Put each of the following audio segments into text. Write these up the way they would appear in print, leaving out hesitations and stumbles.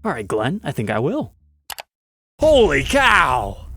All right, Glenn, I think I will. Holy cow!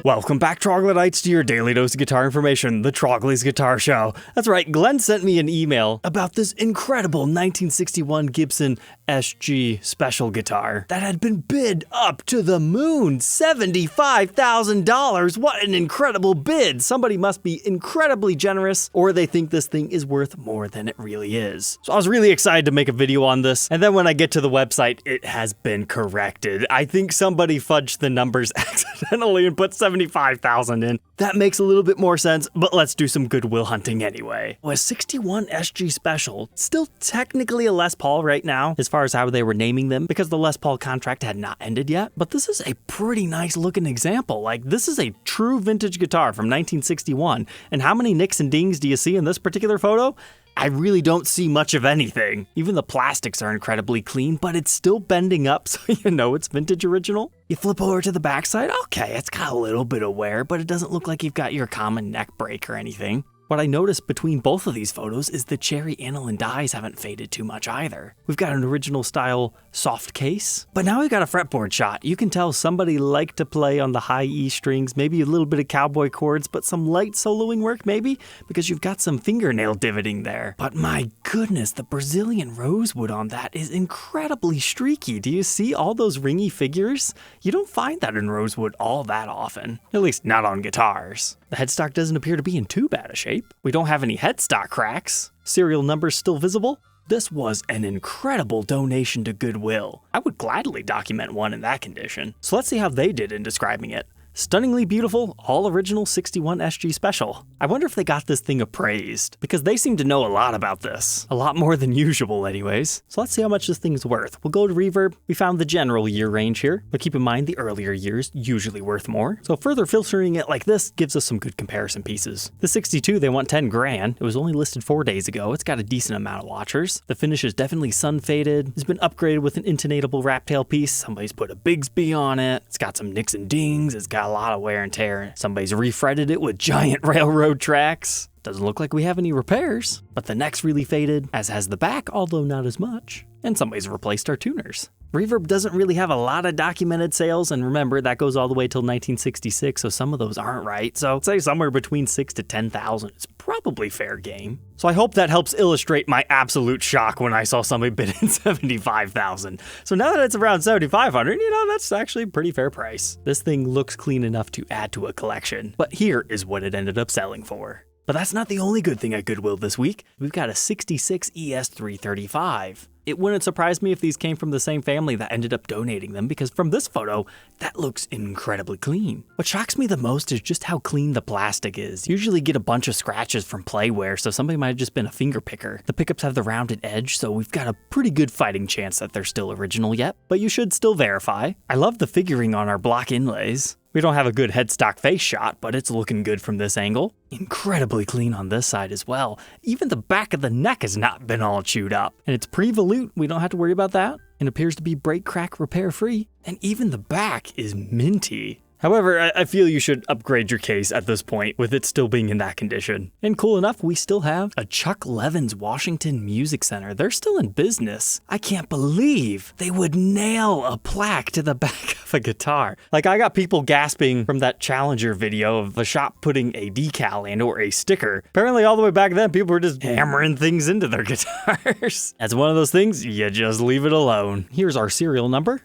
Welcome back, Troglodytes, to your daily dose of guitar information, the Trogly's Guitar Show. That's right, Glenn sent me an email about this incredible 1961 Gibson SG special guitar that had been bid up to the moon, $75,000. What an incredible bid. Somebody must be incredibly generous, or they think this thing is worth more than it really is. So I was really excited to make a video on this, and then when I get to the website, it has been corrected. I think somebody fudged the numbers accidentally and put 75,000 in. That makes a little bit more sense, but let's do some Goodwill hunting anyway. Was 61 SG Special still technically a Les Paul right now, as far as how they were naming them, because the Les Paul contract had not ended yet, but this is a pretty nice looking example. Like, this is a true vintage guitar from 1961, and how many nicks and dings do you see in this particular photo? I really don't see much of anything. Even the plastics are incredibly clean, but it's still bending up, so you know it's vintage original. You flip over to the backside, okay, it's got a little bit of wear, but it doesn't look like you've got your common neck break or anything. What I noticed between both of these photos is the cherry aniline dies haven't faded too much either. We've got an original style soft case, but now we've got a fretboard shot. You can tell somebody liked to play on the high E strings, maybe a little bit of cowboy chords, but some light soloing work maybe, because you've got some fingernail divoting there. But my goodness, the Brazilian rosewood on that is incredibly streaky. Do you see all those ringy figures? You don't find that in rosewood all that often, at least not on guitars. The headstock doesn't appear to be in too bad a shape. We don't have any headstock cracks. Serial numbers still visible. This was an incredible donation to Goodwill. I would gladly document one in that condition. So let's see how they did in describing it. Stunningly beautiful, all original 61 SG Special. I wonder if they got this thing appraised, because they seem to know a lot about this. A lot more than usual anyways. So let's see how much this thing's worth. We'll go to reverb. We found the general year range here, but keep in mind the earlier years usually worth more. So further filtering it like this gives us some good comparison pieces. The 62, they want 10 grand. It was only listed 4 days ago. It's got a decent amount of watchers. The finish is definitely sun faded. It's been upgraded with an intonatable wrap tail piece. Somebody's put a Bigsby on it. It's got some nicks and dings. It's got a lot of wear and tear. Somebody's refretted it with giant railroad tracks. Doesn't look like we have any repairs, but the neck's really faded, as has the back, although not as much. And somebody's replaced our tuners. Reverb doesn't really have a lot of documented sales, and remember, that goes all the way till 1966, so some of those aren't right. So I'd say somewhere between 6 to 10,000 is probably fair game. So I hope that helps illustrate my absolute shock when I saw somebody bid in 75,000. So now that it's around 7,500, you know, that's actually a pretty fair price. This thing looks clean enough to add to a collection, but here is what it ended up selling for. But that's not the only good thing at Goodwill this week. We've got a 66 ES-335. It wouldn't surprise me if these came from the same family that ended up donating them, because from this photo, that looks incredibly clean. What shocks me the most is just how clean the plastic is. You usually get a bunch of scratches from play wear, so somebody might have just been a finger picker. The pickups have the rounded edge, so we've got a pretty good fighting chance that they're still original yet, but you should still verify. I love the figuring on our block inlays. We don't have a good headstock face shot, but it's looking good from this angle. Incredibly clean on this side as well. Even the back of the neck has not been all chewed up. And it's pre-volute, we don't have to worry about that. It appears to be break, crack, repair free. And even the back is minty. However, I feel you should upgrade your case at this point with it still being in that condition. And cool enough, we still have a Chuck Levin's Washington Music Center. They're still in business. I can't believe they would nail a plaque to the back of a guitar. Like, I got people gasping from that Challenger video of a shop putting a decal in or a sticker. Apparently all the way back then, people were just hammering things into their guitars. That's one of those things, you just leave it alone. Here's our serial number,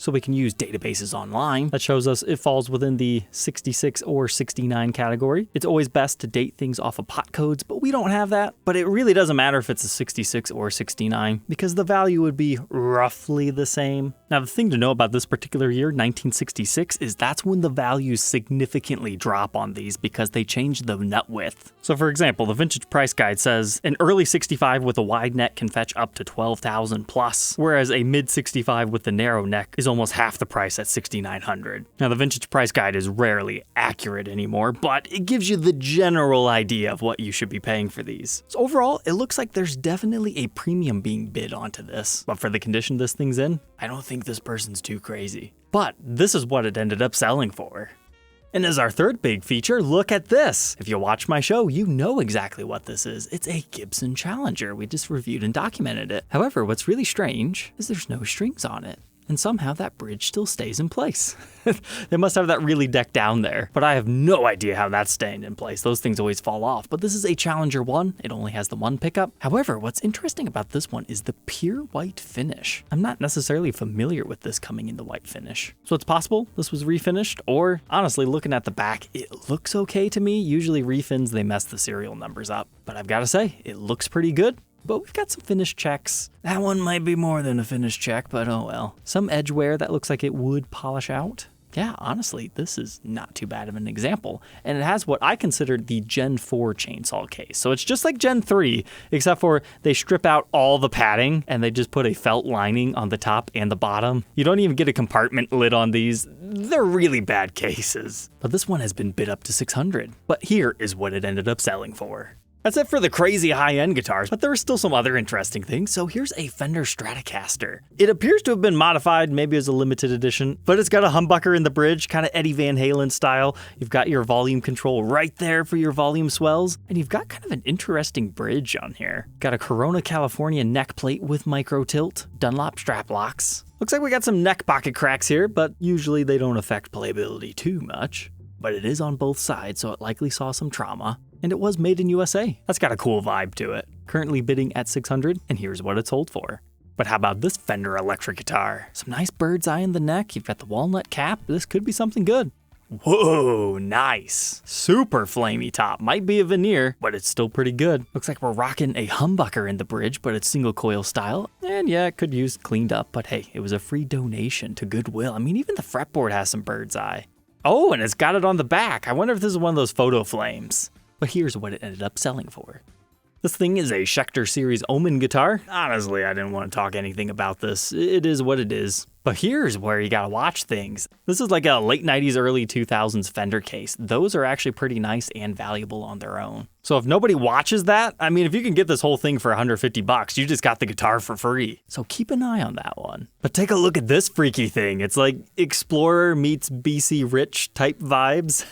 so we can use databases online. That shows us it falls within the 66 or 69 category. It's always best to date things off of pot codes, but we don't have that. But it really doesn't matter if it's a 66 or 69, because the value would be roughly the same. Now, the thing to know about this particular year, 1966, is that's when the values significantly drop on these because they change the nut width. So for example, the vintage price guide says an early 65 with a wide neck can fetch up to 12,000 plus, whereas a mid 65 with the narrow neck is almost half the price at 6,900. Now, the vintage price guide is rarely accurate anymore, but it gives you the general idea of what you should be paying for these. So overall, it looks like there's definitely a premium being bid onto this, but for the condition this thing's in, I don't think this person's too crazy. But this is what it ended up selling for. And as our third big feature, look at this. If you watch my show, you know exactly what this is. It's a Gibson Challenger. We just reviewed and documented it. However, what's really strange is there's no strings on it. And somehow that bridge still stays in place. They must have that really decked down there, but I have no idea how that's staying in place. Those things always fall off, but this is a Challenger 1. It only has the one pickup. However, what's interesting about this one is the pure white finish. I'm not necessarily familiar with this coming in the white finish. So it's possible this was refinished, or honestly, looking at the back, it looks okay to me. Usually refins, they mess the serial numbers up, but I've got to say, it looks pretty good. But we've got some finish checks. That one might be more than a finish check, but oh well. Some edge wear that looks like it would polish out. Yeah, honestly, this is not too bad of an example. And it has what I consider the Gen 4 chainsaw case. So it's just like Gen 3, except for they strip out all the padding and they just put a felt lining on the top and the bottom. You don't even get a compartment lid on these. They're really bad cases. But this one has been bid up to $600. But here is what it ended up selling for. That's it for the crazy high-end guitars, but there are still some other interesting things. So here's a Fender Stratocaster. It appears to have been modified, maybe as a limited edition, but it's got a humbucker in the bridge, kind of Eddie Van Halen style. You've got your volume control right there for your volume swells, and you've got kind of an interesting bridge on here. Got a Corona California neck plate with micro tilt, Dunlop strap locks. Looks like we got some neck pocket cracks here, but usually they don't affect playability too much. But it is on both sides, so it likely saw some trauma. And it was made in USA. That's got a cool vibe to it. Currently bidding at $600, and here's what it's sold for. But how about this Fender electric guitar? Some nice bird's eye in the neck, you've got the walnut cap, this could be something good. Whoa, nice. Super flamey top. Might be a veneer, but it's still pretty good. Looks like we're rocking a humbucker in the bridge, but it's single coil style. And yeah, it could use cleaned up, but hey, it was a free donation to Goodwill. I mean, even the fretboard has some bird's eye. Oh, and it's got it on the back. I wonder if this is one of those photo flames. But here's what it ended up selling for. This thing is a Schecter series Omen guitar. Honestly, I didn't want to talk anything about this. It is what it is. But here's where you gotta watch things. This is like a late 90s, early 2000s Fender case. Those are actually pretty nice and valuable on their own. So if nobody watches that, I mean, if you can get this whole thing for $150, you just got the guitar for free. So keep an eye on that one. But take a look at this freaky thing. It's like Explorer meets BC Rich type vibes.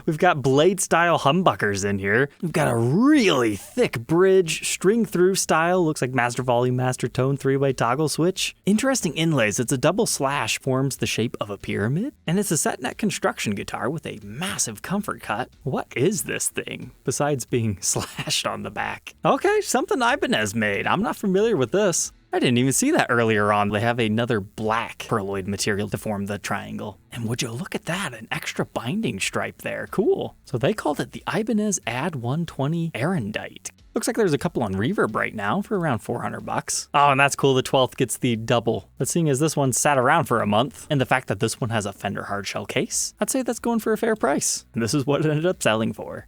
We've got blade style humbuckers in here. We've got a really thick bridge, string through style. Looks like master volume, master tone, 3-way toggle switch. Interesting inlays. It's a double slash forms the shape of a pyramid. And it's a set neck construction guitar with a massive comfort cut. What is this thing besides being slashed on the back? Okay, something Ibanez made. I'm not familiar with this. I didn't even see that earlier on. They have another black perloid material to form the triangle. And would you look at that, an extra binding stripe there. Cool. So they called it the Ibanez Ad 120 Arondite. Looks like there's a couple on Reverb right now for around $400. Oh, and that's cool. The 12th gets the double. But seeing as this one sat around for a month, and the fact that this one has a Fender hardshell case, I'd say that's going for a fair price. And this is what it ended up selling for.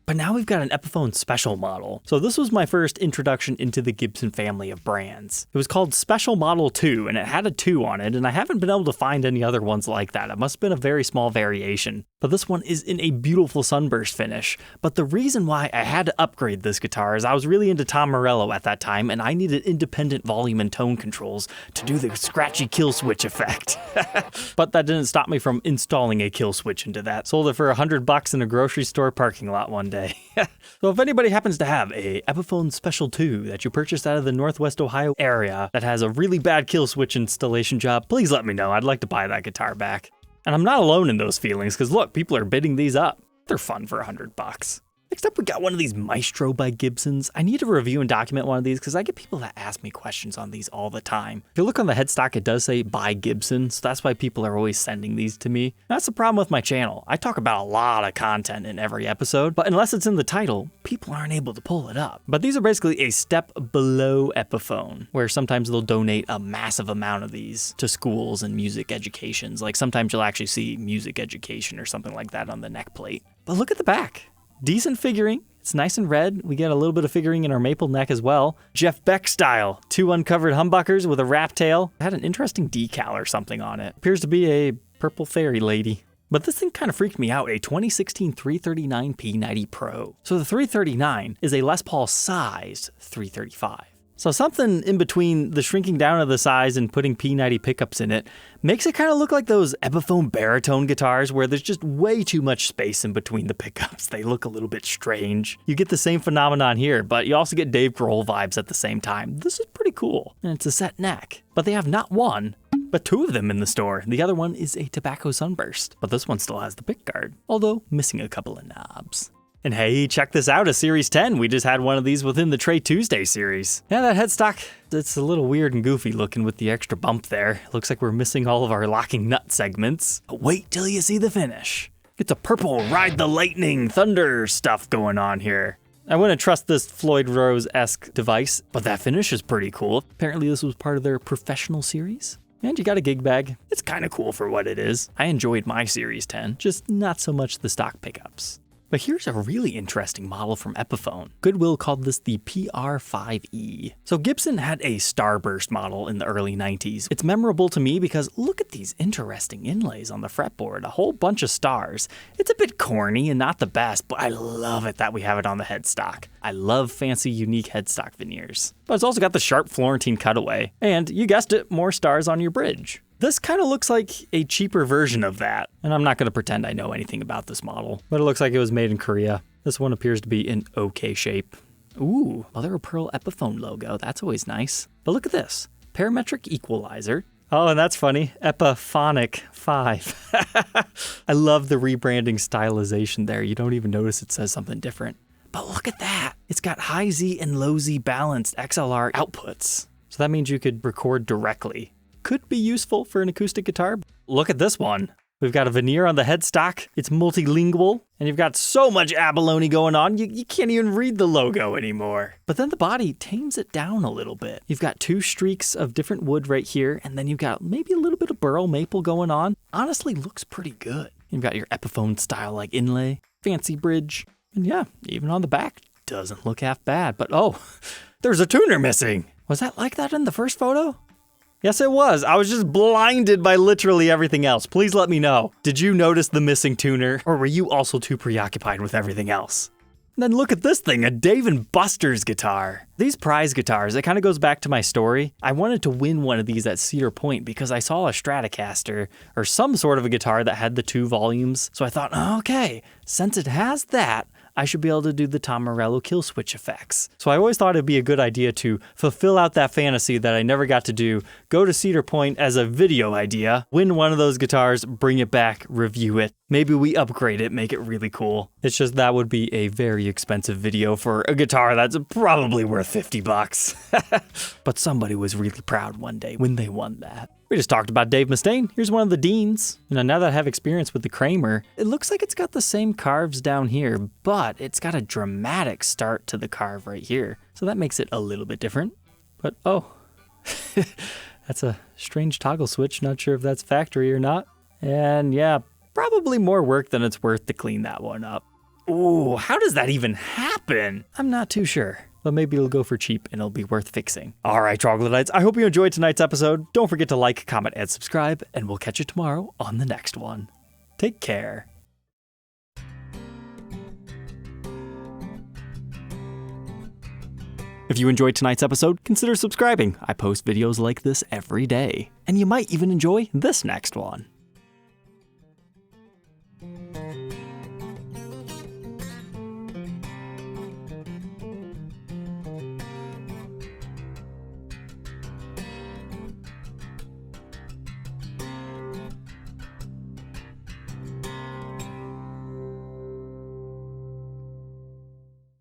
But now we've got an Epiphone Special Model. So this was my first introduction into the Gibson family of brands. It was called Special Model 2, and it had a 2 on it, and I haven't been able to find any other ones like that. It must have been a very small variation. But this one is in a beautiful sunburst finish. But the reason why I had to upgrade this guitar is I was really into Tom Morello at that time, and I needed independent volume and tone controls to do the scratchy kill switch effect. But that didn't stop me from installing a kill switch into that. Sold it for $100 in a grocery store parking lot one day. So if anybody happens to have a Epiphone Special 2 that you purchased out of the Northwest Ohio area that has a really bad kill switch installation job, please let me know. I'd like to buy that guitar back. And I'm not alone in those feelings, because look, people are bidding these up. They're fun for $100. Next up, we got one of these Maestro by Gibsons. I need to review and document one of these because I get people that ask me questions on these all the time. If you look on the headstock, it does say by Gibson, so that's why people are always sending these to me. That's the problem with my channel. I talk about a lot of content in every episode, but unless it's in the title, people aren't able to pull it up. But these are basically a step below Epiphone, where sometimes they'll donate a massive amount of these to schools and music educations. Like sometimes you'll actually see music education or something like that on the neck plate. But look at the back. Decent figuring. It's nice and red. We get a little bit of figuring in our maple neck as well. Jeff Beck style. 2 uncovered humbuckers with a wrap tail. It had an interesting decal or something on it. Appears to be a purple fairy lady. But this thing kind of freaked me out, a 2016 339 P90 Pro. So the 339 is a Les Paul sized 335. So something in between the shrinking down of the size and putting P90 pickups in it makes it kind of look like those Epiphone baritone guitars where there's just way too much space in between the pickups. They look a little bit strange. You get the same phenomenon here, but you also get Dave Grohl vibes at the same time. This is pretty cool. And it's a set neck. But they have not one, but two of them in the store. The other one is a tobacco sunburst, but this one still has the pickguard, although missing a couple of knobs. And hey, check this out, a Series 10. We just had one of these within the Trey Tuesday series. Yeah, that headstock, it's a little weird and goofy looking with the extra bump there. Looks like we're missing all of our locking nut segments. But wait till you see the finish. It's a purple Ride the Lightning Thunder stuff going on here. I wouldn't trust this Floyd Rose-esque device, but that finish is pretty cool. Apparently this was part of their professional series. And you got a gig bag. It's kind of cool for what it is. I enjoyed my Series 10, just not so much the stock pickups. But here's a really interesting model from Epiphone. Goodwill called this the PR5E. So Gibson had a Starburst model in the early 90s. It's memorable to me because look at these interesting inlays on the fretboard, a whole bunch of stars. It's a bit corny and not the best, but I love it that we have it on the headstock. I love fancy, unique headstock veneers. But it's also got the sharp Florentine cutaway, and you guessed it, more stars on your bridge. This kind of looks like a cheaper version of that, and I'm not going to pretend I know anything about this model, but it looks like it was made in Korea. This one appears to be in okay shape. Ooh, mother of pearl Epiphone logo, that's always nice. But look at this, parametric equalizer. Oh, and that's funny, Epiphonic 5. I love the rebranding stylization there. You don't even notice it says something different. But look at that, it's got high Z and low Z balanced XLR outputs. So that means you could record directly. Could be useful for an acoustic guitar. Look at this one. We've got a veneer on the headstock. It's multilingual, and you've got so much abalone going on, you can't even read the logo anymore. But then the body tames it down a little bit. You've got two streaks of different wood right here, and then you've got maybe a little bit of burl maple going on. Honestly, looks pretty good. You've got your Epiphone style like inlay, fancy bridge, and yeah, even on the back, doesn't look half bad. But oh, there's a tuner missing. Was that like that in the first photo? Yes, it was. I was just blinded by literally everything else. Please let me know. Did you notice the missing tuner, or were you also too preoccupied with everything else? And then look at this thing, a Dave & Buster's guitar. These prize guitars, it kind of goes back to my story. I wanted to win one of these at Cedar Point because I saw a Stratocaster, or some sort of a guitar that had the 2 volumes. So I thought, oh, okay, since it has that, I should be able to do the Tom Morello kill switch effects. So I always thought it'd be a good idea to fulfill out that fantasy that I never got to do, go to Cedar Point as a video idea, win one of those guitars, bring it back, review it. Maybe we upgrade it, make it really cool. It's just that would be a very expensive video for a guitar that's probably worth $50. But somebody was really proud one day when they won that. We just talked about Dave Mustaine. Here's one of the Deans. Now that I have experience with the Kramer, it looks like it's got the same carves down here, but it's got a dramatic start to the carve right here. So that makes it a little bit different. But oh, that's a strange toggle switch. Not sure if that's factory or not. And yeah, probably more work than it's worth to clean that one up. Ooh, how does that even happen? I'm not too sure. But maybe it'll go for cheap and it'll be worth fixing. All right, Troglodytes, I hope you enjoyed tonight's episode. Don't forget to like, comment, and subscribe, and we'll catch you tomorrow on the next one. Take care. If you enjoyed tonight's episode, consider subscribing. I post videos like this every day. And you might even enjoy this next one.